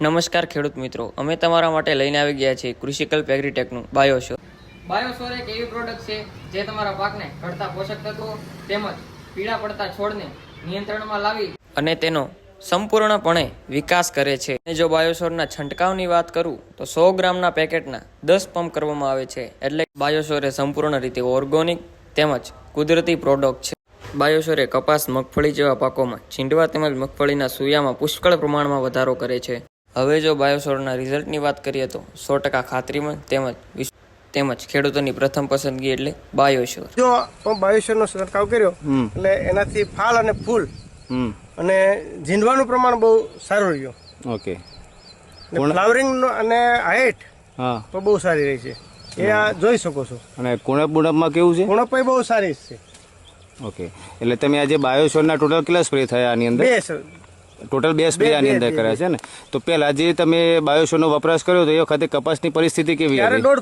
નમસ્કાર ખેડૂત મિત્રો, અમે તમારા માટે લઈને આવી ગયા છીએ કૃષિકલ્પ એગ્રીટેકનું બાયોશોર. બાયોશોર એક એવી પ્રોડક્ટ છે જે તમારા પાકને ઘટતા પોષક તત્વો તેમજ પીળા પડતા છોડને નિયંત્રણમાં લાવી અને તેનો સંપૂર્ણપણે વિકાસ કરે છે. અને જો બાયોશોરના છંટકાવની વાત કરું તો 100 ગ્રામના પેકેટના 10 પંપ કરવામાં આવે છે. એટલે બાયોશોર એ સંપૂર્ણ રીતે ઓર્ગોનિક તેમજ કુદરતી પ્રોડક્ટ છે. બાયોશોર એ કપાસ, મગફળી જેવા પાકોમાં છીંડવા તેમજ મગફળીના સૂયામાં પુષ્કળ પ્રમાણમાં વધારો કરે છે. હવે જો બાયોશોરના રિઝલ્ટની વાત કરીએ તો 100% ખાતરીમાં તેમજ ખેડૂતોની પ્રથમ પસંદગી એટલે બાયોશોર. જો બાયોશોરનો છંટકાવ કર્યો એટલે એનાથી ફાલ અને ફૂલ અને ઝીંડવાનું પ્રમાણ બહુ સારું રહ્યું. ઓકે. ફ્લાવરિંગ અને હાઈટ હા તો બહુ સારી રહી છે. એ આ જોઈ શકો છો. અને કુણપ કેવું છે? ઉણપ બહુ સારી છે. ઓકે. એટલે તમે આજે બાયોશોરના ટોટલ કેટલા સ્પ્રે થયા આની અંદર? ટોટલ 2 સ્પ્રે આની અંદર કર્યા છે ને. તો પહેલા જે તમે બાયોશોરનો વપરાશ કર્યો તો એ વખતે કપાસની પરિસ્થિતિ કેવી હતી?